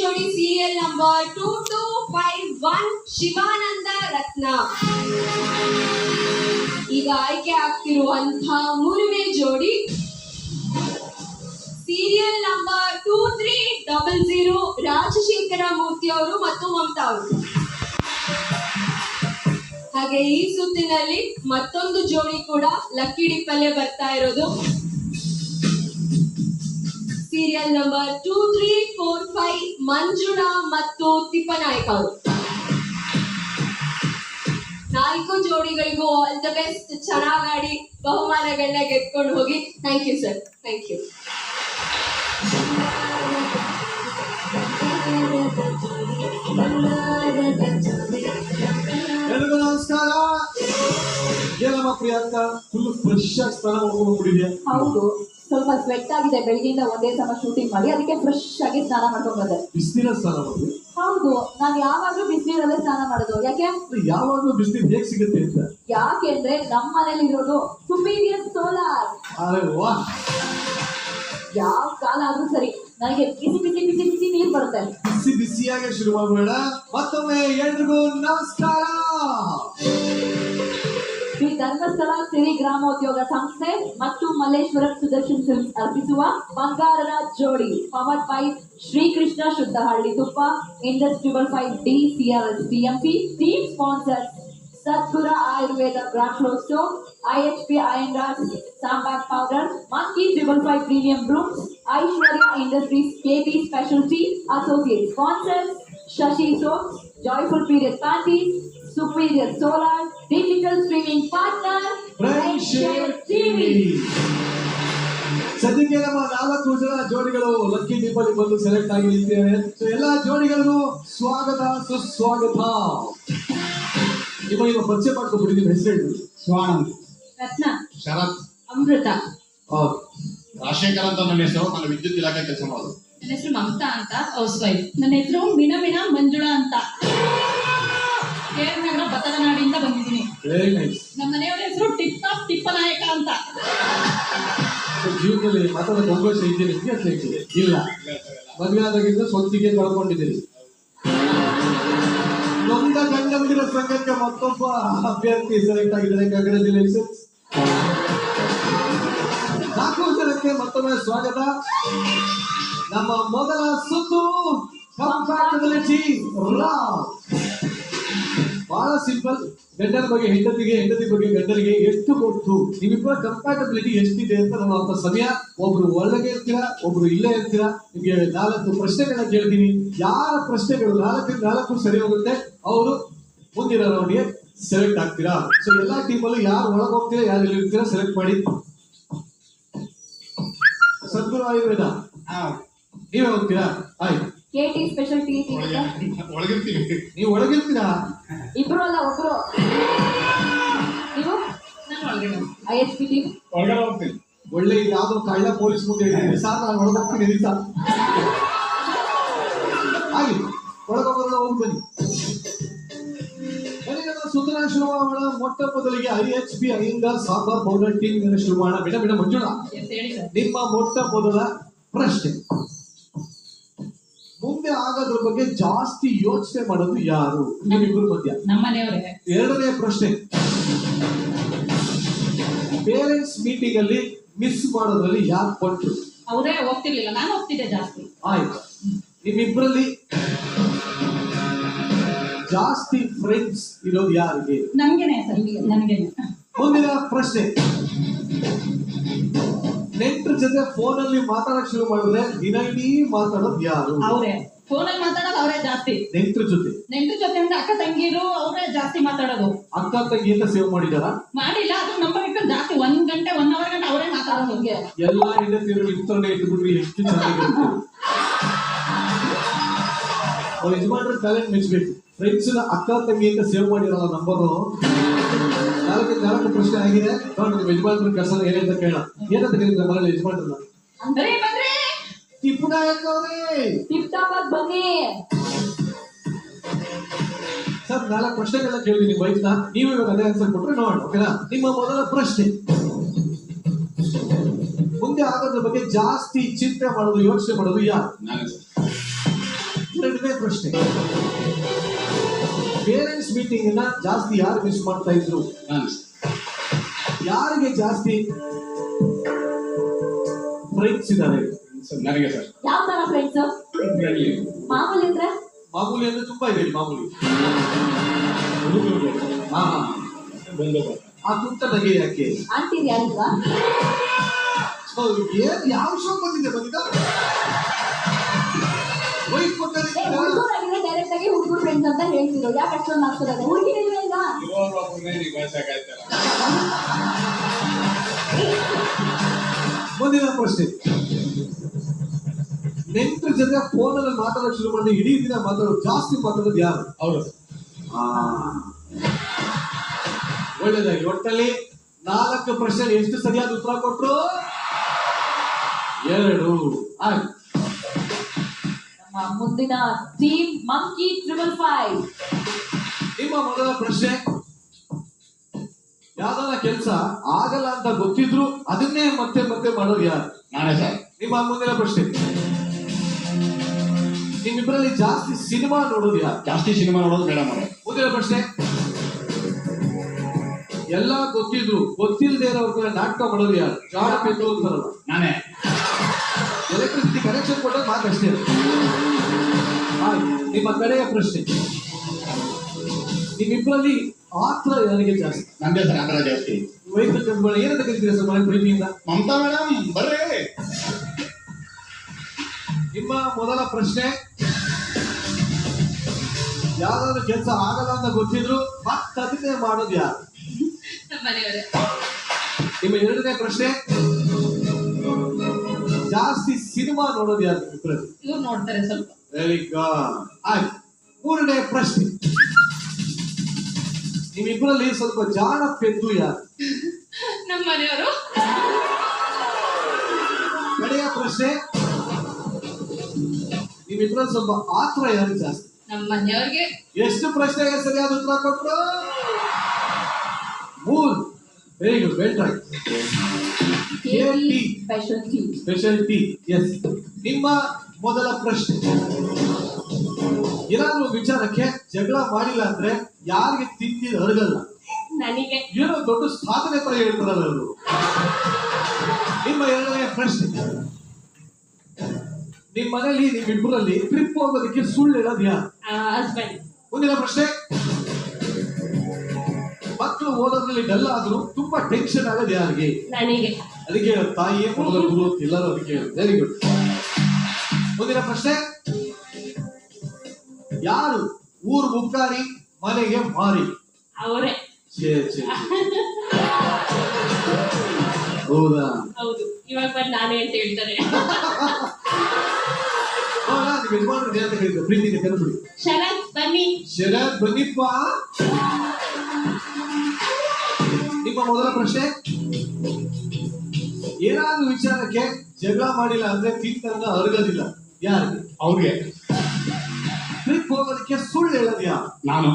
ಜೋಡಿ serial number 2251 Shivananda ರತ್ನ. ಈಗ ಆಯ್ಕೆ ಆಗ್ತಿರುವಂತಹ ಮೂರನೇ ಜೋಡಿ ಸೀರಿಯಲ್ ನಂಬರ್ 2300 ರಾಜಶೇಖರ ಮೂರ್ತಿ ಅವರು ಮತ್ತು ಮಮತಾ ಅವರು. ಹಾಗೆ ಈ ಸುತ್ತಿನಲ್ಲಿ ಮತ್ತೊಂದು ಜೋಡಿ ಕೂಡ ಲಕ್ಕಿ ಡಿಪ್ಪಲ್ಲೇ ಬರ್ತಾ ಇರೋದು ಸೀರಿಯಲ್ ನಂಬರ್ 2345 ಮಂಜುಳಾ ಮತ್ತು ತಿಪ್ಪನಾಯಕ್ ಅವರು. 4 ಜೋಡಿಗಳಿಗೂ ಆಲ್ ದ ಬೆಸ್ಟ್. ಚೆನ್ನಾಗಿ ಬಹುಮಾನಗಳನ್ನ ಗೆದ್ಕೊಂಡು ಹೋಗಿ. Thank you sir. Thank you. ಎಲ್ರಿಗೂ ನಮಸ್ಕಾರ. ಏನಮ್ಮ ಪ್ರಿಯಾಂಕ, ಫುಲ್ ಫ್ರೆಶ್ ಆಗಿ ಸ್ನಾನ ಮಾಡ್ಕೊಂಡ್ಬಿಟ್ಟಿದ್ಯಾ? ಹೌದು, ಸ್ವಲ್ಪ ಸ್ವೆಟ್ ಆಗಿದೆ. ಬೆಳಗ್ಗೆಯಿಂದ ಒಂದೇ ಸಮ ಶೂಟಿಂಗ್ ಮಾಡಿ ಅದಕ್ಕೆ ಫ್ರೆಶ್ ಆಗಿ ಸ್ನಾನ ಮಾಡ್ಕೊಂಡ್ ಬಂದೆ. ಬಿಸಿನೀರ ಸ್ನಾನ ಮಾಡೋದು? ಹೌದು, ನಾನು ಯಾವಾಗ್ಲೂ ಬಿಸಿನೀರಲ್ಲೇ ಸ್ನಾನ ಮಾಡೋದು. ಯಾಕೆ? ಯಾವಾಗ್ಲೂ ಬಿಸಿನೀರು ಹೇಗ್ ಸಿಗುತ್ತೆ ಅಂತ. ಯಾಕೆಂದ್ರೆ ನಮ್ಮ ಮನೇಲಿ ಇರೋದು ಸುಪೀರಿಯರ್ ಸೋಲಾರ್. ಅರೆ ವಾ, ಯಾವ ಕಾಲ ಆದ್ರೂ ಸರಿ ನನಗೆ ಬಿಸಿ ಬಿಸಿ ಬಿಸಿ ಬಿಸಿ ನೀರ್ ಬರುತ್ತೆ. ಬಿಸಿ ಬಿಸಿಯಾಗಿ ಶುರು ಮಾಡಬೇಡ. ಮತ್ತೊಮ್ಮೆ ಎಲ್ರಿಗೂ ನಮಸ್ಕಾರ. ಶ್ರೀ ಧರ್ಮಸ್ಥಳ ಸಿರಿ ಗ್ರಾಮೋದ್ಯೋಗ ಸಂಸ್ಥೆ ಮತ್ತು ಮಲ್ಲೇಶ್ವರಂ ಸುದರ್ಶನ್ ಫಿಲ್ಮ್ಸ್ ಅರ್ಪಿಸುವ ಬಂಗಾರದ ಜೋಡಿ ಪವರ್ಡ್ ಬೈ ಶ್ರೀಕೃಷ್ಣ ಶುದ್ಧಹಳ್ಳಿ ತುಪ್ಪ, Indus 555D CRS TMP, team sponsors Sadguru Ayurveda brand flow store, IHP Iyengar Sambac powder, Monkey 555 premium brooms, Aishwarya Industries KB Specialty Associate sponsors, Shashi Soaps, Joyful Period Panties, Superior Solar, Digital Streaming Partner, Friendship TV. ಸದ್ಯಕ್ಕೆ ನಮ್ಮ 4 ಜನ ಜೋಡಿಗಳು lucky ಡಿಪ್ಪಲ್ಲಿ ಬಂದು select ಆಗಿ ನಿಂತಿದ್ದಾರೆ. So ಎಲ್ಲ ಜೋಡಿಗಳಿಗೂ ಸ್ವಾಗತ, ಸುಸ್ವಾಗತ. ನಿಮ್ಮ ಪರಿಚಯ ಮಾಡ್ಕೊಬಿಡಿ. ನಿಮ್ಮ ಹೆಸರು ಹೇಳಿ. ಸ್ವಾನಂದ್, ರತ್ನ, ಶರತ್, ಅಮೃತ. ಹೌದು. ರಾಜಶೇಖರ್ ಅಂತ ನನ್ನ ಹೆಸರು. ನಾನು ವಿದ್ಯುತ್ ಇಲಾಖೆ ಕೆಲಸ ಮಾಡೋದು. ನನ್ನ ಹೆಸರು ಮಮತಾ ಅಂತ, ಹೌಸ್ ವೈಫ್. ನನ್ನ ಹೆಸರು ಮಿಣ ಮಂಜುಳಾ ಅಂತ, ಕೇರಳ ಬತ್ತದನಾಡಿಯಿಂದ ಬಂದಿದ್ದೀನಿ. Very nice. ನಮ್ಮ ಮನೆಯವರ ಹೆಸರು ತಿಪ್ಪನಾಯಕ ಅಂತ. ಜೀವನದಲ್ಲಿ ಮಾತಾಡೋ ಅವಕಾಶ ಇದ್ದೀರಿ ಇಲ್ಲ? ಮದುವೆ ಆದಾಗಿಂದ ಸ್ವಂತಿಗೆ ಕಳ್ಕೊಂಡಿದ್ದೀರಿ. ನೊಂದ ಗಂಡಂದಿರ ಸಂಘಕ್ಕೆ ಮತ್ತೊಬ್ಬ ಅಭ್ಯರ್ಥಿ ಸೆಲೆಕ್ಟ್ ಆಗಿದ್ದಾರೆ. ಕಂಗ್ರಾಚುಲೇಷನ್ಸ್. 4 ಜನಕ್ಕೆ ಮತ್ತೊಮ್ಮೆ ಸ್ವಾಗತ. ನಮ್ಮ ಮೊದಲ ಸುತ್ತು ಕಂಪ್ಯಾಟಬಿಲಿಟಿ ರೌಂಡ್. ಬಹಳ ಸಿಂಪಲ್. ಗಂಡನ ಬಗ್ಗೆ ಹೆಂಡತಿಗೆ, ಹೆಂಡತಿ ಬಗ್ಗೆ ಗಂಡನಿಗೆ ಎಷ್ಟು ಕೊಟ್ಟು ನಿಮ್ಮಿಬ್ಬರ ಕಂಪ್ಯಾಟಬಿಲಿಟಿ ಎಷ್ಟಿದೆ ಅಂತ ನೋಡುವಂತ ಸಮಯ. ಒಬ್ರು ಒಳಗೆ ಇರ್ತೀರಾ, ಒಬ್ರು ಇಲ್ಲೇ ಇರ್ತೀರಾ. ನಿಮ್ಗೆ 4 ಪ್ರಶ್ನೆಗಳನ್ನ ಕೇಳ್ತೀನಿ. ಯಾರ ಪ್ರಶ್ನೆಗಳು 4 ಸರಿ ಹೋಗುತ್ತೆ ಅವರು ಮುಂದಿನ ರೌಂಡ್ಗೆ ಸೆಲೆಕ್ಟ್ ಆಗ್ತೀರಾ. ಸೊ ಎಲ್ಲಾ ಟೀಮಲ್ಲೂ ಯಾರು ಒಳಗೆ ಹೋಗ್ತೀರಾ, ಯಾರು ಇಲ್ಲಿ ಇರ್ತೀರಾ ಸೆಲೆಕ್ಟ್ ಮಾಡಿ. ಸದ್ಗುರು ಆಯುರ್ವೇದ ನೀವೇ ಹೋಗ್ತೀರಾ? ಆಯ್ತು. KT ಸ್ಪೆಷಲ್ ಟೀ ಒಳಗಿರ್ತೀವಿ. ನೀವು ಒಳಗಿರ್ತೀರಾ? ಇಬ್ರು ಅಲ್ಲ, ಒಬ್ರು. ನೀವು? ನಾನು ಒಳಗಡೆ IHP ಟೀಮ್. ಒಳಗಡೆ ಹೋಗ್ತೀವಿ. ಒಳ್ಳೆ ಯಾವ್ದೋ ಕಳ್ಳ ಪೊಲೀಸ್ ಮುಂದೆ ಹೇಳಿದ್ದೀನಿ ಸರ್, ನಾನು ಒಳಗೋಗ್ತೀನಿ ಸರ್. ಹಾಗೆ ಒಳಗೋಗೋಲ್ಲ, ಹೋಗಿ ಬನ್ನಿ. ಸುತ್ತನ ಶುರು ಮಾಡೋಣ. ಮೊಟ್ಟ ಮೊದಲಿಗೆ IHP Iyengar sambar powder team ಶುರು ಮಾಡೋಣ. ಬಿಡ ಮಂಜುಳಾ, ಹೇಳಿ ಸರ್. ನಿಮ್ಮ ಮೊಟ್ಟ ಮೊದಲ ಪ್ರಶ್ನೆ. ಮುಂದೆ ಆಗೋದ್ರ ಬಗ್ಗೆ ಜಾಸ್ತಿ ಯೋಚನೆ ಮಾಡೋದು ಯಾರು ನಿಮ್ಮಿಬ್ಬರ ಮಧ್ಯ? ನಮ್ಮ ಮನೆಯವರೇ. ಎರಡನೇ ಪ್ರಶ್ನೆ, ಪೇರೆಂಟ್ಸ್ ಮೀಟಿಂಗ್ ಅಲ್ಲಿ ಮಿಸ್ ಮಾಡೋದ್ರಲ್ಲಿ ಯಾರು ಕೊಟ್ಟರು? ಅವರೇ ಹೋಗ್ತಿರ್ಲಿಲ್ಲ, ನಾನು ಹೋಗ್ತಿದ್ದೆ ಜಾಸ್ತಿ. ಆಯ್ತು. ನಿಮ್ಮಿಬ್ಬರಲ್ಲಿ ಜಾಸ್ತಿ ಫ್ರೆಂಡ್ಸ್ ಇರೋದು ಯಾರಿಗೆ? ನನ್ಗೆನೆ ಸರ್, ನನ್ಗೆನೆ. ಮುಂದಿನ ಪ್ರಶ್ನೆ, ನೆಂಟರ ಜೊತೆ ಫೋನ್ ಅಲ್ಲಿ ಮಾತಾಡಕ್ ಶುರು ಮಾಡಿದ್ರೆ ದಿನವಿಡೀ ಮಾತಾಡೋದು ಯಾರು? ಅವರೇ. ಫೋನಲ್ಲಿ ಮಾತಾಡೋದು ಅವರೇ ಜಾಸ್ತಿ. ನೆಂಟರ ಜೊತೆ ಅಂದ್ರೆ ಅಕ್ಕ ತಂಗಿರು ಅವರೇ ಜಾಸ್ತಿ ಮಾತಾಡೋದು. ಅಕ್ಕ ತಂಗಿ ಅಂತ ಸೇವ್ ಮಾಡಿದಾರ? ಮಾಡಿಲ್ಲ, ಅದು ನಂಬರ್ ಇಟ್ಟು ಜಾಸ್ತಿ 1 ಗಂಟೆ 1 ಅವರ್ ಗಂಟೆ ಅವರೇ ಮಾತಾಡೋದು. ನಿಮ್ಗೆ ಎಲ್ಲಾ ಹೆಂಡತಿರು ಇಂಥವ್ರನ್ನೇ ಇಟ್ಬಿಟ್ರಿ ಎಷ್ಟು ಚೆನ್ನಾಗಿರುತ್ತೆ. ಅವ್ರ ಯಜಮಾನ್ರ ಟ್ಯಾಲೆಂಟ್ ಮೆಚ್ಚಬೇಕು. ಫ್ರೆಂಡ್ಸ್ ಅಕ್ಕ ತಂಗಿ ಅಂತ ಸೇವ್ ಮಾಡಿರೋ ನಂಬರು. 4 ಪ್ರಶ್ನೆ ಆಗಿದೆ. ನೋಡಿ ನಿಮ್ಮ ಯಜಮಾನ್ರ ಕೆಲಸ ಏನಂತ ಕೇಳ. ಏನಂತ ಕೇಳಿದ್ರೆ ಮನೇಲಿ ಯಜಮಾನ್ರನ್ನ? ಬಂದ್ರೆ ತಿಪ್ಪನಾಯಕ್ ಅವರೇ ಟಿಪ್ ಟಾಪ್ ಆಗಿ ಬನ್ನಿ ಸರ್. 4 ಪ್ರಶ್ನೆಗಳನ್ನ ಕೇಳಿದೀನಿ ವೈಫ್ನ. ನೀವು ಇವಾಗ ಅದೇ ಆನ್ಸರ್ ಕೊಟ್ರೆ ನೋಡೋಣ, ಓಕೆನಾ? ನಿಮ್ಮ ಮೊದಲ ಪ್ರಶ್ನೆ, ಮುಂದೆ ಆಗೋದ್ರ ಬಗ್ಗೆ ಜಾಸ್ತಿ ಚಿಂತೆ ಮಾಡೋದು, ಯೋಚನೆ ಮಾಡೋದು ಯಾರು? ಪ್ರಶ್ನೆ, ಪೇರೆಂಟ್ಸ್ ಮೀಟಿಂಗ್ ಅನ್ನ ಜಾಸ್ತಿ ಯಾರು ಮಿಸ್ ಮಾಡ್ತಾ ಇದ್ರು? ನಾನು ಯಾರಿಗೆ ಜಾಸ್ತಿ ಫ್ರೆಂಡ್ಸ್ ಇದ್ದಾರೆ? ನನಗೆ ಸರ್ ಯಾವ ತರ ಫ್ರೆಂಡ್ಸ್? ಮಾಮೂಲಿ ಅಂದ್ರೆ ಮಾಮೂಲಿ ಅಂದ್ರೆ ತುಂಬಾ ಇದೆ ಮಾಮೂಲಿ. ಹುಡುಗರು ಹಾ ಬಂದು ಆ ಕುಂತ ನಗೆ ಯಾಕೆ? ಅಂತೀರಿ ಯಾರಿಲ್ವಾ? So, ಯಾವ ಶೋ ಬಂದಿದೆ ವೈಫ್ ಹುಡುಗರಾಗಿದ್ರೆ ಡೈರೆಕ್ಟ್ ಆಗಿ ಹುಡುಗರು ಫ್ರೆಂಡ್ಸ್ ಅಂತ ಹೇಳ್ತಿರೋ, ಯಾಕೆ ಅಷ್ಟೊಂದು ಆಗ್ತದೆ? ಹುಡುಗಿ ಇಲ್ವಾ? ಇರೋರು ಒಬ್ಬರನ್ನೇ ನೀವು ಬಯಸಕ್ಕಾಯ್ತಲ್ಲ. ಮುಂದಿನ ಪ್ರಶ್ನೆ, ನೆಂಟರ ಜೊತೆ ಫೋನಲ್ಲಿ ಮಾತಾಡೋಕೆ ಶುರು ಮಾಡಿ ಇಡೀ ದಿನ ಜಾಸ್ತಿ ಮಾತಾಡೋದು ಯಾರು? ಹೌದು. ಒಳ್ಳೆದಾಗಿ. ಒಟ್ಟಲ್ಲಿ 4 ಪ್ರಶ್ನೆ ಎಷ್ಟು ಸರಿಯಾದ ಉತ್ತರ ಕೊಟ್ರು? 2. ಆಯ್ತು. ನಮ್ಮ ಮುಂದಿನ ಟೀಮ್ ಮಂಕಿ 555. ನಿಮ್ಮ ಮೊದಲ ಪ್ರಶ್ನೆ, ಯಾವ್ದಾರ ಕೆಲಸ ಆಗಲ್ಲ ಅಂತ ಗೊತ್ತಿದ್ರು ಅದನ್ನೇ ಮತ್ತೆ ಮತ್ತೆ ಮಾಡೋದು ಯಾರು? ನಾನೇ ಸರ್. ನಿಮ್ಮ ಮುಂದಿನ ಪ್ರಶ್ನೆ, ನಿಮ್ಮಿಬ್ಬರಲ್ಲಿ ಜಾಸ್ತಿ ಸಿನಿಮಾ ನೋಡೋದು ಯಾರು? ಜಾಸ್ತಿ ಸಿನಿಮಾ ನೋಡೋದು ಬೇಡ ಮಾಡ. ಮುಂದಿನ ಪ್ರಶ್ನೆ, ಎಲ್ಲ ಗೊತ್ತಿದ್ರು ಗೊತ್ತಿಲ್ಲದೆ ಇರೋರ್ಗೆ ನಾಟಕ ಮಾಡೋದು ಯಾರು? ಜಾಡ ಪೆದ್ದು ಅಂತಾರಲ್ಲ, ನಾನೇ. ಎಲೆಕ್ಟ್ರಿಸಿಟಿ ಕನೆಕ್ಷನ್ ಕೊಟ್ಟರೆ ಮಾತ್ರ ಅಷ್ಟೇ. ನಿಮ್ಮ ಕಡೆಯ ಪ್ರಶ್ನೆ, ನಿಮ್ಮಿಬ್ಬರಲ್ಲಿ ಆತ್ರ ಯಾರಿಗೆ ಜಾಸ್ತಿ? ನಂದೇ ಸರ್ ಆತರ ಜಾಸ್ತಿ. ವೈದ್ಯ ಕಣ್ಗಳು ಏನಂತ ಕರಿತೀರಾ ಸರ್ ಮನೆ ಪ್ರೀತಿಯಿಂದ? ಮಮತಾ ಮೇಡಮ್ ಬರ್ರಿ. ನಿಮ್ಮ ಮೊದಲ ಪ್ರಶ್ನೆ, ಯಾವ್ದಾದ್ರು ಕೆಲಸ ಆಗಲ್ಲ ಅಂತ ಗೊತ್ತಿದ್ರು ಮತ್ತದನ್ನೇ ಮಾಡೋದು ಯಾರು? ಮನೆಯವರೇ. ನಿಮ್ಮ ಎರಡನೇ ಪ್ರಶ್ನೆ, ಜಾಸ್ತಿ ಸಿನಿಮಾ ನೋಡೋದು ಯಾರು? ಇವ್ರು ನೋಡ್ತಾರೆ ಸ್ವಲ್ಪ. Very good. ಆಯ್ತು. ಮೂರನೇ ಪ್ರಶ್ನೆ, ನಿಮ್ಮಿಬ್ಬರಲ್ಲಿ ಸ್ವಲ್ಪ ಜಾಣ ಪೆದ್ದು ಯಾರು? ನಮ್ಮ ಮನೆಯವರು. ಕಡೆಯ ಪ್ರಶ್ನೆ, ನಿಮ್ಮಿಬ್ಬರಲ್ಲಿ ಸ್ವಲ್ಪ ಆತ್ರ ಯಾರು ಜಾಸ್ತಿ? ನಮ್ಮ ಮನೆಯವ್ರಿಗೆ. ಎಷ್ಟು ಪ್ರಶ್ನೆಗೆ ಸರಿಯಾದ ಉತ್ತರ ಕೊಟ್ಟರು? 3. Very good. Well try. Special tea. Yes. ನಿಮ್ಮ ಮೊದಲ ಪ್ರಶ್ನೆ, ಏನಾದ್ರೂ ವಿಚಾರಕ್ಕೆ ಜಗಳ ಮಾಡಿಲ್ಲ ಅಂದ್ರೆ ಯಾರಿಗೆ ತಿಂದಿದ್ದು ಅರಗಲ್ಲ? ನನಗೆ. ಏನೋ ದೊಡ್ಡ ಸಾಧನೆ ತರ ಹೇಳ್ತಾರಲ್ಲ ಅವರು. ನಿಮ್ಮ ಎರಡನೇ ಪ್ರಶ್ನೆ, ನಿಮ್ಮ ಮನೇಲಿ ನಿಮ್ಮಿಬ್ಬರಲ್ಲಿ ಟ್ರಿಪ್ ಹೋಗೋದಕ್ಕೆ ಸುಳ್ಳು ಹೇಳೋದು ಯಾರು? ಹಸ್ಬೆಂಡ್. ಮುಂದಿನ ಪ್ರಶ್ನೆ, ಮಕ್ಕಳು ಓದೋದ್ರಲ್ಲಿ ಡಲ್ ಆದ್ರೂ ತುಂಬಾ ಟೆನ್ಷನ್ ಆಗೋದು ಯಾರಿಗೆ? ನನಗೆ. ಅದಕ್ಕೆ ತಾಯಿಯೇ ಮೊದಲ ಗುರು ಅಂತ ಎಲ್ಲರೂ ಅದಕ್ಕೆ. Very good. ಮುಂದಿನ ಪ್ರಶ್ನೆ, ಯಾರು ಊರು ಮುಕ್ಕಾರಿ ಮನೆಗೆ ಮಾರಿ? ಅವರೇ. ಹೌದಾ? ಹೌದು. ಇವಾಗ ಬಂದು ನಾನೇ ಅಂತ ಹೇಳ್ತಾರೆ. ನಿಮ್ಮ ಯಜಮಾನ್ರು ಏನಂತ ಕರೀತಾರೆ? ಪ್ರೀತಿಗೆ ಕರೆದ್ಬಿಡಿ. ಶರತ್ ಬನ್ನಿ. ಶರತ್ ಬನ್ನಿಪ್ಪ. ನಿಮ್ಮ ಮೊದಲ ಪ್ರಶ್ನೆ, ಏನಾದ್ರೂ ವಿಚಾರಕ್ಕೆ ಜಗಳ ಮಾಡಿಲ್ಲ ಅಂದ್ರೆ ತಿಂತನ್ನ ಅರಗೋದಿಲ್ಲ ಯಾರಿಗೆ? ಅವ್ರಿಗೆ. ಟ್ರಿಪ್ ಹೋಗೋದಕ್ಕೆ ಸುಳ್ಳು ಹೇಳೋದು ಯಾರು? ನಾನು.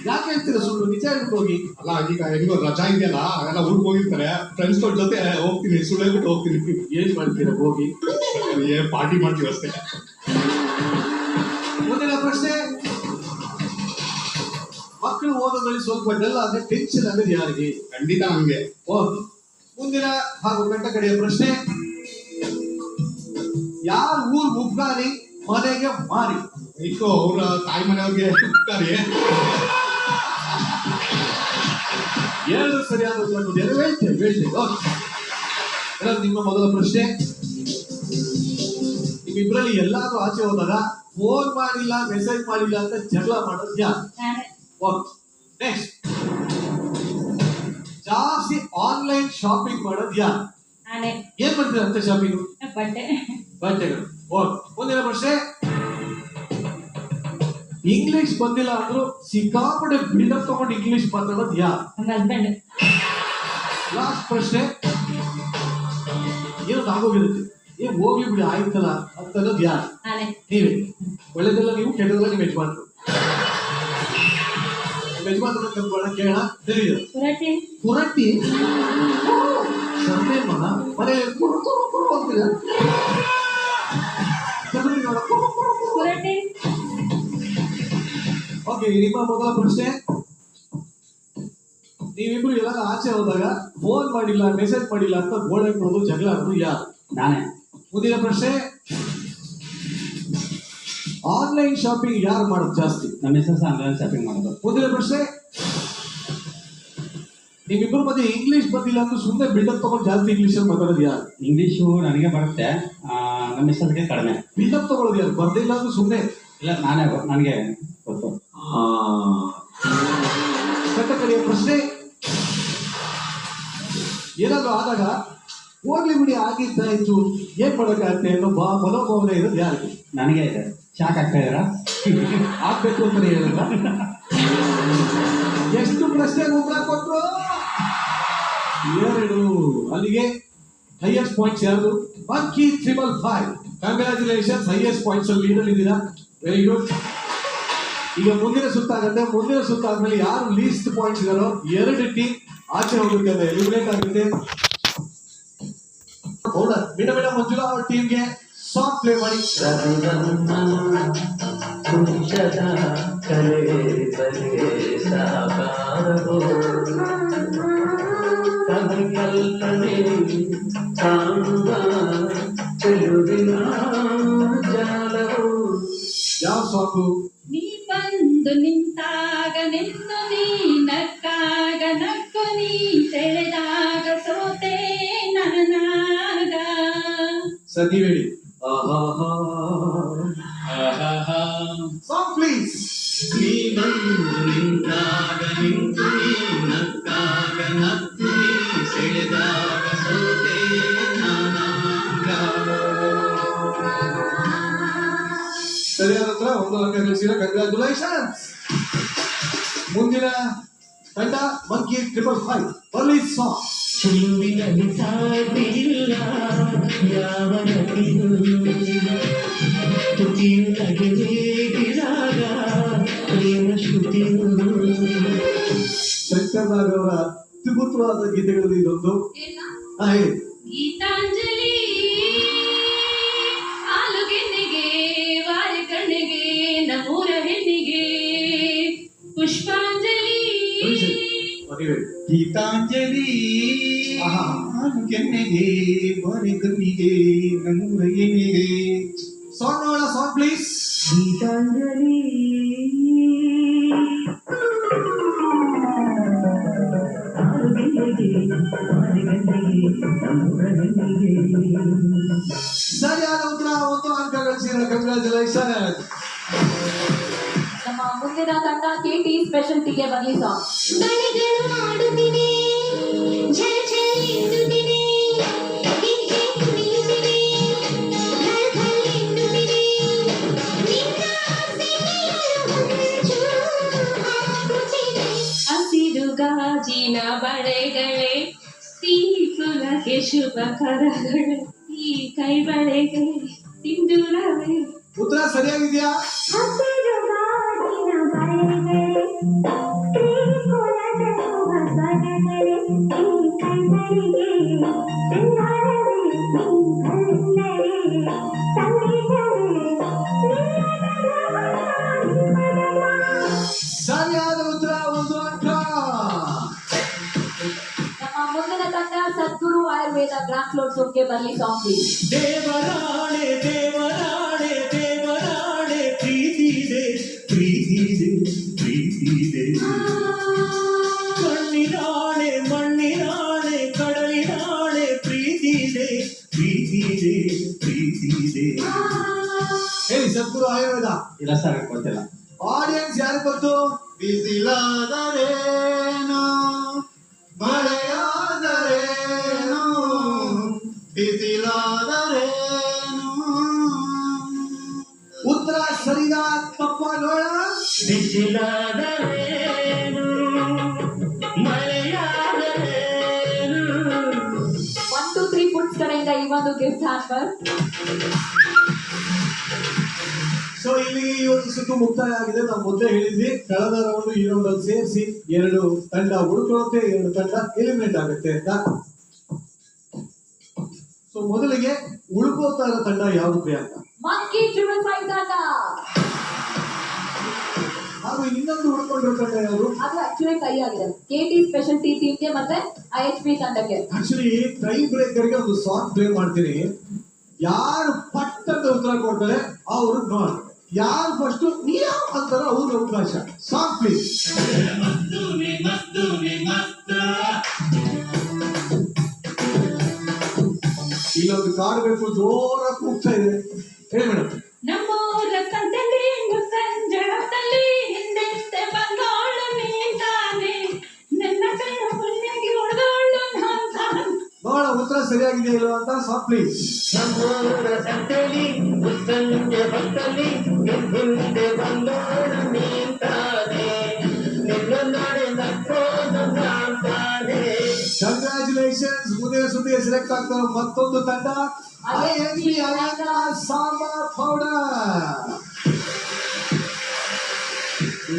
ಯಾಕೆ ಹೇಳ್ತೀರಾ ಸುಳ್ಳು? ನಿಜ ಹೇಳ್ಬಿಟ್ಟು ಹೋಗಿ. ಅಲ್ಲ ಈಗ ಹೆಂಗೋ ರಜಾ ಇದೆಯಲ್ಲ, ಅವೆಲ್ಲ ಊರಿಗೆ ಹೋಗಿರ್ತಾರೆ, ಫ್ರೆಂಡ್ಸ್ ಜೊತೆ ಹೋಗ್ತೀನಿ, ಸುಳ್ಳು ಹೇಳ್ಬಿಟ್ಟು ಹೋಗ್ತೀನಿ. ಏನ್ ಮಾಡ್ತೀರಾ ಹೋಗಿ? ಪಾರ್ಟಿ ಮಾಡ್ತೀವಿ ಅಷ್ಟೇ. ಮುಂದಿನ ಪ್ರಶ್ನೆ, ಮಕ್ಕಳು ಓದೋದ್ರಲ್ಲಿ ಸ್ವಲ್ಪ ಡಲ್ ಆದ್ರೆ ಟೆನ್ಷನ್ ಆಗೋದು ಯಾರಿಗೆ? ಖಂಡಿತ ನಮ್ಗೆ. ಮುಂದಿನ ಹಾಗೂ ಗಂಟ ಕಡೆಯ ಪ್ರಶ್ನೆ, ಯಾರು ಊರ್ ಮುಗ್ಗಾರಿ ಮನೆಗೆ ಮಾರಿ? ಇಕ್ಕೋ ಅವ್ರ ತಾಯಿ ಮನೆಯವ್ರಿಗೆ ಹೋಗ್ತಾರೆ. 2 ಸರಿಯಾದ ಉತ್ತರ ಕೊಟ್ಟಿದ್ದಾರೆ. ನಿಮ್ಮ ಮೊದಲ ಪ್ರಶ್ನೆ, ನಿಮ್ಮಿಬ್ಬರಲ್ಲಿ ಎಲ್ಲಾದ್ರೂ ಆಚೆ ಹೋದಾಗ ಫೋನ್ ಮಾಡಿಲ್ಲ ಮೆಸೇಜ್ ಮಾಡಿಲ್ಲ ಅಂತ ಜಗಳ ಮಾಡೋದು ಯಾರು? ನೆಕ್ಸ್ಟ್, ಜಾಸ್ತಿ ಆನ್ಲೈನ್ ಶಾಪಿಂಗ್ ಮಾಡೋದು ಯಾರು? ಏನ್ ಮಾಡ್ತೀರಾ ಅಂತ ಶಾಪಿಂಗ್? ಬಟ್ಟೆಗಳು. ಮುಂದಿನ ಪ್ರಶ್ನೆ, ಇಂಗ್ಲಿಷ್ ಬಂದಿಲ್ಲ ಅಂದ್ರೂ ಸಿಕ್ಕಾಪಟ್ಟೆ ಬಿಲ್ಡಪ್ ತಗೊಂಡು ಇಂಗ್ಲಿಷ್ ಮಾತಾಡೋದು ಯಾರು? ಲಾಸ್ಟ್ ಪ್ರಶ್ನೆ, ಏನೋ ಆಗೋಗಿರುತ್ತೆ, ಏನ್ ಹೋಗ್ಲಿ ಬಿಡಿ ಆಯ್ತಲ್ಲ ಅಂತ ಅನ್ನೋದು ಯಾರು? ನೀವೇ. ಒಳ್ಳೇದೆಲ್ಲ ನೀವು, ಕೆಟ್ಟದೆಲ್ಲ ನಿಮ್ಮ ಯಜಮಾನ್ರು. ಯಜಮಾನ್ರ ಕಲ್ತ್ಕೊಳ್ಳ ಕೇಳ ತಿಳಿದ ಪುರಟ್ಟಿ ಮನೆ ಕುರು ಅಂತೀರ. ಓಕೆ, ನಿಮ್ಮ ಮೊದಲ ಪ್ರಶ್ನೆ. ನೀವಿಬ್ರು ಎಲ್ಲ ಆಚೆ ಹೋದಾಗ ಫೋನ್ ಮಾಡಿಲ್ಲ, ಮೆಸೇಜ್ ಮಾಡಿಲ್ಲ ಅಂತ ಗೋಡೆ ಕೊಡೋದು, ಜಗಳ ಆಡೋದು ಯಾರು? ನಾನೇ. ಮುಂದಿನ ಪ್ರಶ್ನೆ, ಆನ್ಲೈನ್ ಶಾಪಿಂಗ್ ಯಾರು ಮಾಡೋದು ಜಾಸ್ತಿ? ನಮ್ಮ ಮಿಸಸ್ ಆನ್ಲೈನ್ ಶಾಪಿಂಗ್ ಮಾಡೋದು. ಮುಂದಿನ ಪ್ರಶ್ನೆ, ನಿಮ್ಮಿಬ್ಬರ ಮಧ್ಯೆ ಇಂಗ್ಲಿಷ್ ಬಂದಿಲ್ಲ ಅಂದ್ರೆ ಸುಮ್ಮನೆ ಬಿಲ್ಡಪ್ ತಗೊಂಡು ಜಾಸ್ತಿ ಇಂಗ್ಲಿಷ್ ಅಲ್ಲಿ ಮಾತಾಡೋದು ಯಾರು? ಇಂಗ್ಲೀಷು ನನಗೆ ಬರುತ್ತೆ, ನಮ್ಮ ಮಿಸಸ್ಗೆ ಕಡಿಮೆ. ಬಿಲ್ಡಪ್ ತಗೊಳ್ಳೋದು ಯಾರು? ಬರ್ದಿಲ್ಲ ಅಂದ್ರೆ ಸುಮ್ಮನೆ ಇಲ್ಲ, ನಾನೇ, ನನಗೆ ಗೊತ್ತು. ಕಟ್ಟಕಡೆಯ ಪ್ರಶ್ನೆ, ಏನಾದ್ರು ಆದಾಗ ಹೋಗ್ಲಿ ಬಿಡಿ ಆಗಿದ್ದಾಯ್ತು ಏನ್ ಮಾಡೋಕ್ಕಾಗತ್ತೆ ಅನ್ನೋ ಮನೋಭಾವನೆ ಇರೋದು ಯಾರಿಗೆ? ನನಗೆ ಇದೆ. ಶಾಕ್ ಆಗ್ತಾ ಇದ್ದೀರಾ? ಆಗ್ಬೇಕು ಅಂತಾನೆ ಹೇಳಿಲ್ಲ. ಎಷ್ಟು ಪ್ರಶ್ನೆಗೆ ಉತ್ತರ ಕೊಟ್ರು? 2. ಅಲ್ಲಿಗೆ ಹೈಯೆಸ್ಟ್ ಪಾಯಿಂಟ್ಸ್ ಯಾರು? ಮಂಕಿ 555. ಕಂಗ್ರಾಚುಲೇಷನ್ಸ್, ಹೈಯೆಸ್ಟ್ ಪಾಯಿಂಟ್ಸ್ ಅಲ್ಲಿ ಲೀಡರ್ ಇದ್ದೀರಾ. Very good. ಈಗ ಮುಂದಿನ ಸುತ್ತಾಗುತ್ತೆ. ಮುಂದಿನ ಸುತ್ತಾದ್ಮೇಲೆ ಯಾರು ಲೀಸ್ಟ್ ಪಾಯಿಂಟ್ಸ್ ಇದಾರೋ 2 ಟೀಮ್ ಆಚೆ ಹೋಗುತ್ತೆ, ಅದು ಎಲಿಮಿನೇಟ್ ಆಗುತ್ತೆ. ಹೌದಾ? ಬಿಡ ಮಂಜುಳಾ ಅವ್ರ ಟೀಮ್ಗೆ ಸಾಂಗ್ ಪ್ಲೇ ಮಾಡಿ. ಯಾವ ಸಾಂಗು? ನೀ ಬಂದು ನಿಂತಾಗ ನಿಂತು ನೀ ನಕ್ಕಾಗ ನಕ್ಕು ನೀ ಸೆಳೆದಾಗ ಸೋತೆ ನನನಾಗ. ಸರ್ ನೀವ್ ಹೇಳಿ. Song please. ನೀ ಬಂದು ನಿಂತಾಗ ನಿಂತು ನೀ ನಕ್ಕಾಗ ನಕ್ಕು ನೀ ಸೆಳೆದಾಗ ಸೋತೆ ನಾನಾಗ. ಸರಿಯಾದ ಉತ್ತರ. 1 ಅಂಕ ಗಳಿಸಿದ. ಕಂಗ್ರಾಚುಲೇಷನ್ಸ್. ಮುಂದಿನ ತಂಡ ಮಂಕಿ 555. ಬರ್ಲಿ ಸಾಂಗ್. ಚೆಲುವಿನಲ್ಲಿ ಸಾಟಿಯಿಲ್ಲ ಯಾವ ನಟಿಗೂ, ತುಟಿಯು ನಗೆವೇಗಿದಾಗ ಪ್ರೇಮ ಶ್ರುತಿಯು. ಶಂಕರ್ ನಾಗ್ ಅವರ ಅತ್ಯದ್ಭುತವಾದ ಗೀತೆಗಳಲ್ಲಿ ಇದೊಂದು. ಹೇಳಿ. ಗೀತಾಂಜಲಿ ಆಲುಗೆನ್ನೆಗೆ ವಾರ ಕಣ್ಣಿಗೆ ನಮ್ಮೂರ ಹೆಣ್ಣಿಗೆ ಪುಷ್ಪಾಂಜಲಿ. ಗೀತಾಂಜಲಿ ಕೆನ್ನೆಗೆ ಬಾರಿ ಕಣ್ಣಿಗೆ ನಮ್ಮೂರ ಎಣ್ಣೆಗೆ. ಸಾಂಗ್ ನೋಡ. Song please. ಗೀತಾಂಜಲಿ ಸರಿಯಾದ ಉತ್ತರ. 1 ಅಂಕ ಗಳಿಸಿದ. ಕಂಗ್ರಾಚುಲೇಷನ್. ನಮ್ಮ ಮುಂದಿನ ತಂಡ KT ಸ್ಪೆಷಲ್ ಟಿಗೆ ಬರ್ಲಿ ಸಾಂಗ್. ಬಳೆಗಳು ಆಡುತ್ತಿವೆ, ಝಳ ಝಳ ಎನ್ನುತ್ತಿವೆ, ಗಿರ್ಗೆ ಕುಣಿಯುತ್ತಿವೆ, ಘಳ ಘಳ ಎನ್ನುತ್ತಿವೆ, ನಿನ್ನ ಆಸೆಗಳು ಹೊಂಚು ಹಾಕುತ್ತಿವೆ. ಹಸಿರು ಗಾಜಿನ ಬಳೆಗಳೇ ಸಿಹಿ ಕುಲಕ್ಕೆ ಶುಭ ಕರಗಳೇ ಈ ಕೈ ಬಳೆಗೆ ಸಿಂಧೂರವೇ. ಉತ್ತರ ಸರಿಯಾಗಿದೆಯಾ? ಹಸಿರು ಗಾಜಿನ ಬಳೆಗಳೇ, ತ್ರಿಕುಲದ ಶುಭ ಸ್ವರಗಳೇ, ಈ ಕೈಗಳಿಗೆ ಸಿಂಗಾರವೇ, ಈ ಕಣ್ಣರೇ ಸಂಗೀತವೇ, ಸರಿಯಾದ ಉತ್ತರ. 1 ಅಂಕ. ನಮ್ಮ ಮುಂದಿನ ತಂಡ ಸದ್ಗುರು ಆಯುರ್ವೇದ ಗ್ರಾಂಡ್ ಫ್ಲೋರ್ ಸೋಪ್ಗೆ ಬರ್ಲಿ ಸಾಂಗ್ ಪ್ಲೀಸ್. ದೇವರಾಣೆ ದೇವರಾಣೆ ದೇವರಾಣೆ ಪ್ರೀತಿದೆ ಪ್ರೀತಿದೆ ಪ್ರೀತಿದೆ. ಮಣ್ಣಿನಾಣೆ ಮಣ್ಣಿನಾಣೆ ಕಡಲಿನಾಣೆ ಪ್ರೀತಿದೆ ಪ್ರೀತಿದೆ ಪ್ರೀತಿದೆ. ಹೇಳಿ ಸದ್ಗುರು ಆಯುರ್ವೇದ. ಇಲ್ಲ ಸರ್, ಗೊತ್ತಿಲ್ಲ. ಆಡಿಯನ್ಸ್ ಯಾರು ಗೊತ್ತು? ಬಿಸಿಲಾದರೇನು ಮಳೆಯಾದರೇನು ಬಿಸಿಲಾದರೇನು. ಉತ್ತರ ಸರಿನಾ ತಪ್ಪ ನೋಡ. ಬಿಸಿಲಾದರೇನು ಮಳೆಯಾದರೇನು. 1 2 3 ಫುಟ್ಸ್ ಕಡೆಯಿಂದ ಈ ಒಂದು ಗಿಫ್ಟ್ ಹ್ಯಾಂಪರ್. ಸೊ ಇಲ್ಲಿ ಇವತ್ತು ಸುತ್ತು ಮುಕ್ತಾಯ ಆಗಿದೆ. ನಾವು ಮೊದಲೇ ಹೇಳಿದ್ವಿ, ಕಳೆದ ರೌಂಡ್ ಈ ರೌಂಡ್ ಅಲ್ಲಿ ಸೇರಿಸಿ 2 ತಂಡ ಉಳ್ಕೊಳ್ಳುತ್ತೆ, 2 ತಂಡ ಎಲಿಮಿನೇಟ್ ಆಗುತ್ತೆ ಅಂತ. ಸೊ ಮೊದಲಿಗೆ ಉಳ್ಕೋತಾ ಇರೋ ತಂಡ ಯಾವುದು ಪ್ರಿಯಾಂಕ? ಮಂಕಿ 555 ತಂಡ. ಹಾಗೂ ಇನ್ನೊಂದು ಉಳ್ಕೊಂಡಿರೋ ತಂಡ ಯಾರು? ಅದು ಆಕ್ಚುಲಿ ಟೈ ಆಗಿದೆ. KT ಸ್ಪೆಷಲ್ ಟಿ ಟೀಮ್ಗೆ ಮತ್ತೆ IHP ತಂಡಕ್ಕೆ. ಆಕ್ಚುಲಿ ಟೈ ಬ್ರೇಕರ್ಗೆ ಒಂದು ಸಾಂಗ್ ಪ್ಲೇ ಮಾಡ್ತೀನಿ. ಯಾರು ಪಟ್ ಅಂತ ಉತ್ತರ ಕೊಡ್ತಾರೆ ಅವರು ನೋಡಿ, ಯಾರು ಫಸ್ಟ್ ನಿಯಾ ಅಂತಾರ ಅವ್ರಿಗೆ ಅವಕಾಶ. Song please. ಇಲ್ಲೊಂದು ಕಾರ್ ಬೇಕು, ಜೋರಾಗಿ ಕೂಗ್ತಾ ಇದೆ. ಹೇಳಿ ಮೇಡಮ್. ನಮ್ಮೂರ ಸಂತೆಲಿ ಮುಸ್ಸಂಜೆಯಲ್ಲಿ ಹಿಂದೆಂತೆ ಬಂದೋಳು ನೀಂತಾನೆ, ನನ್ನ ಕಣ್ಣು ಹುಲ್ಲಿಗೆ ಹೊಡೆದೋಳು ನಾನ್. ನೋಡ ಉತ್ತರ ಸರಿಯಾಗಿದೆ ಇಲ್ವಾ ಅಂತ. Song please. ನಮ್ಮೂರ ಸಂತೆಲಿ ಮುಸ್ಸಂಜೆ ಹೊತ್ತಲ್ಲಿ ಹಿಂದೆ ಬಂದೋಳು ನಿಂತಾನೆ, ನಿನ್ನ ನಾಡೆ ನಕ್ಕೋದು ಕಾಣ್ತಾನೆ. ಕಂಗ್ರಾಚುಲೇಷನ್ಸ್. ಮುಂದಿನ ಸುದ್ದಿಗೆ ಸೆಲೆಕ್ಟ್ ಆಗ್ತಾರೆ ಮತ್ತೊಂದು ತಂಡ, IHP ಅಯ್ಯಂಗಾರ್ ಸಾಂಬಾರ್ ಪೌಡರ್.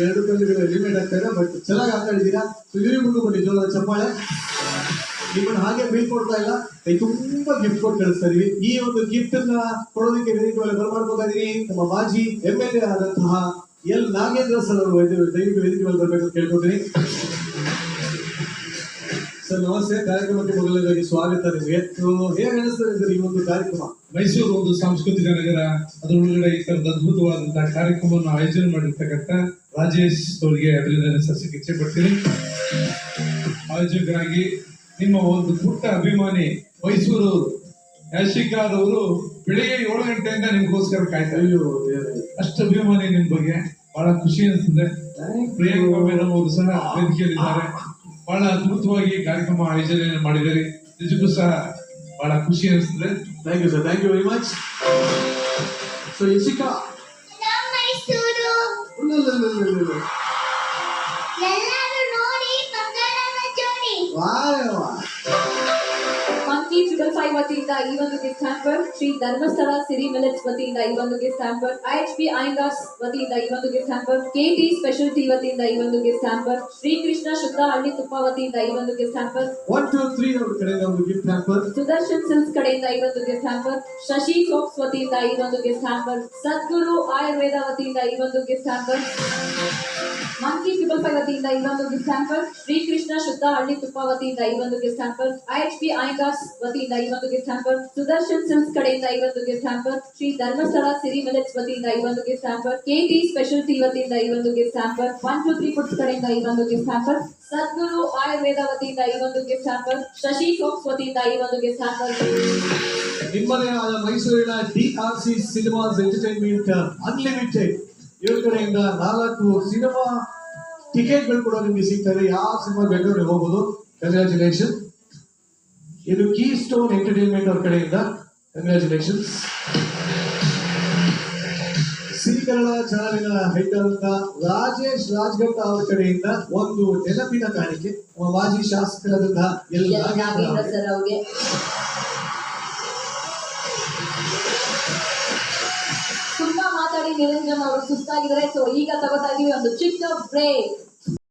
ಎರಡು ತಂಡಗಳು ಎಲಿಮಿನೇಟ್ ಆಗ್ತಾರೆ, ಬಟ್ ಚೆನ್ನಾಗಿ ಆಟ ಆಡಿದ್ದೀರಾ. ಇವ್ರಿಗೂ ಬನ್ನಿ ಜೋರ ಚಪ್ಪಾಳೆ. ನಿಮ್ಮನ್ನು ಹಾಗೆ ಬೀಳ್ಕೊಡ್ತಾ ಇಲ್ಲ, ಕೈ ತುಂಬಾ ಗಿಫ್ಟ್ ಕೊಟ್ಟು ಕಳಿಸ್ತಾ ಇದೀವಿ. ಈ ಒಂದು ಗಿಫ್ಟ್ ಅನ್ನ ಕೊಡೋದಕ್ಕೆ ವೇದಿಕೆ ಮೇಲೆ ಬರ್ಮಾಡ್ಕೋತಾ ಇದೀನಿ. ನಮ್ಮ ಮಾಜಿ MLA ಆದಂತಹ ಎಲ್ ನಾಗೇಂದ್ರ ಸರ್ ಅವರು ದಯವಿಟ್ಟು ವೇದಿಕೆ ಮೇಲೆ ಬರ್ಬೇಕು ಅಂತ ಕೇಳ್ಕೊತೀನಿ. ಸರ್ ನಮಸ್ತೆ. ಕಾರ್ಯಕ್ರಮಕ್ಕೆ ಮೊದಲನೇದಾಗಿ ಸ್ವಾಗತ ನಿಮಗೆ. ಹೇಗೆ ಅನಿಸ್ತದೆ ಸರ್ ಈ ಒಂದು ಕಾರ್ಯಕ್ರಮ? ಮೈಸೂರು ಒಂದು ಸಾಂಸ್ಕೃತಿಕ ನಗರ, ಅದರೊಳಗಡೆ ಈ ತರದ ಅದ್ಭುತವಾದಂತಹ ಕಾರ್ಯಕ್ರಮವನ್ನು ಆಯೋಜನೆ ಮಾಡಿರ್ತಕ್ಕಂಥ ರಾಜೇಶ್ ಅವರಿಗೆ ಅಭಿನಂದನೆ ಸಲ್ಲಿಸಕ್ಕೆ ಇಚ್ಛೆ ಪಡ್ತೀನಿ. ಆಯೋಜಕರಾಗಿ ನಿಮ್ಮ ಒಂದು ಪುಟ್ಟ ಅಭಿಮಾನಿ ಮೈಸೂರು ಯಾಶಿಕಾರ್ ಅವರು ಬೆಳಿಗ್ಗೆ 7 ಗಂಟೆಯಿಂದ ನಿಮ್ಗೋಸ್ಕರ ಕಾಯ್ತಾ ಇದ್ದಾರೆ. ಅಷ್ಟು ಅಭಿಮಾನಿ ನಿಮ್ ಬಗ್ಗೆ, ಬಹಳ ಖುಷಿ ಅನಿಸ್ತದೆ. ಪ್ರಿಯಾಂಕಾ ಮೇಡಮ್ ಅವರು ಸಹ ವೇದಿಕೆಯಲ್ಲಿದ್ದಾರೆ. ಬಹಳ ಅದ್ಭುತವಾಗಿ ಕಾರ್ಯಕ್ರಮ ಆಯೋಜನೆ ಮಾಡಿದ್ದಾರೆ. ನಿಜಕ್ಕೂ ಸಹ ಬಹಳ ಖುಷಿ ಅನಿಸ್ತದೆ. Thank you sir, thank you very much. So Yashika, Mysuru ಎಲ್ಲರೂ ನೋಡಿ ಬಂಗಾರದ ಜೋಡಿ. ಮಂಕಿ 555 ವತಿಯಿಂದ ಈ ಒಂದು gift hamper, Shri Dharmasthala Siri millets ವತಿಯಿಂದ ಈ ಒಂದು ಗಿಫ್ಟ್ ಹ್ಯಾಂಪರ್, IHP ಅಯ್ಯಂಗಾರ್ಸ್ ವತಿಯಿಂದ ಈ ಒಂದು gift hamper, KT special tea ವತಿಯಿಂದ ಈ ಒಂದು ಗಿಫ್ಟ್ ಹ್ಯಾಂಪರ್, ಶ್ರೀ ಕೃಷ್ಣ ಶುದ್ಧ ಹಳ್ಳಿ ತುಪ್ಪ ವತಿಯಿಂದ ಈ ಒಂದು ಗಿಫ್ಟ್ ಹ್ಯಾಂಪರ್, 1 2 3 ಅವರ ಕಡೆಯಿಂದ ಒಂದು ಗಿಫ್ಟ್ ಹ್ಯಾಂಪರ್, ಸುದರ್ಶನ್ ಸಿಲ್ಕ್ಸ್ ಕಡೆಯಿಂದ ಈ ಒಂದು ಗಿಫ್ಟ್ ಹ್ಯಾಂಪರ್, ಶಶಿ ಸೋಪ್ಸ್ ವತಿಯಿಂದ ಈ ಒಂದು ಗಿಫ್ಟ್ ಹ್ಯಾಂಪರ್, ಸದ್ಗುರು ಆಯುರ್ವೇದ ವತಿಯಿಂದ ಈ ಒಂದು ಗಿಫ್ಟ್ ಹ್ಯಾಂಪರ್, ಮಂಕಿ 555 ವತಿಯಿಂದ ಈ ಒಂದು ಗಿಫ್ಟ್ ಹ್ಯಾಂಪರ್, ಶ್ರೀ ಕೃಷ್ಣ ಶುದ್ಧ ಹಳ್ಳಿ ತುಪ್ಪ ವತಿಯಿಂದ ಈ ಒಂದು ಗಿಫ್ಟ್ ಹ್ಯಾಂಪರ್, IHP ಅಯ್ಯಂಗಾರ್ಸ್ ವತಿಯಿಂದ ಈ ಒಂದು ಗಿಫ್ಟ್ ಹ್ಯಾಂಪರ್, ಸುದರ್ಶನ್ ಸಿಲ್ಕ್ಸ್ ಕಡೆಯಿಂದ ಈ ಒಂದು gift hamper, Shri Dharmasthala Siri millets ವತಿಯಿಂದ ಈ ಒಂದು gift hamper, KT special tea ವತಿಯಿಂದ ಈ ಒಂದು ಗಿಫ್ಟ್ ಹ್ಯಾಂಪರ್, 1 2 3 ಫುಡ್ಸ್ ಕಡೆಯಿಂದ ಈ ಒಂದು ಗಿಫ್ಟ್ ಹ್ಯಾಂಪರ್, ಸದ್ಗುರು ಆಯುರ್ವೇದ ವತಿಯಿಂದ ಈ ಒಂದು ಗಿಫ್ಟ್ ಹ್ಯಾಂಪರ್, ಶಶಿ ಸೋಪ್ಸ್ ವತಿಯಿಂದ ಈ ಒಂದು ಗಿಫ್ಟ್ ಹ್ಯಾಂಪರ್. ನಿಮ್ಮನೆ ಆದ ಮೈಸೂರಿನ DRC ಸಿನಿಮಾಸ್ ಎಂಟರ್ಟೈನ್ಮೆಂಟ್ ಅನ್ಲಿಮಿಟೆಡ್ ಇವ್ರ ಕಡೆಯಿಂದ 4 ಸಿನಿಮಾ ಟಿಕೆಟ್ಗಳು ಕೂಡ ನಿಮಗೆ ಸಿಗ್ತದೆ. ಯಾವ ಸಿನಿಮಾ ಬೇಕಾದ್ರೂ ನೀವು ಹೋಗ್ಬೋದು. ಕಂಗ್ರಾಚುಲೇಷನ್. ಇದು ಕೀ ಸ್ಟೋನ್ ಎಂಟರ್ಟೈನ್ಮೆಂಟ್ ಅವ್ರ ಕಡೆಯಿಂದ ಕಂಗ್ರಾಚುಲೇಷನ್. ಸಿರಿಕರಳ ಚಾನಲಿನ ಹೆಡ್ ಅಂತ ರಾಜೇಶ್ ರಾಜ್ಘಟ್ಟ ಅವರ ಕಡೆಯಿಂದ ಒಂದು ನೆನಪಿನ ಕಾಣಿಕೆ ಮಾಜಿ ಶಾಸಕರಾದಂತಹ ಎಲ್ ನಾಗೇಂದ್ರ ಸರ್ ಅವರಿಗೆ. ತುಂಬಾ ಮಾತಾಡಿ ನಿರಂಜನ್ ಅವರು ಸುಸ್ತಾಗಿದ್ದಾರೆ. ಸೊ ಈಗ ತಗೋತಾ ಇದೀವಿ ಒಂದು ಚಿಕ್ಕ ಬ್ರೇಕ್.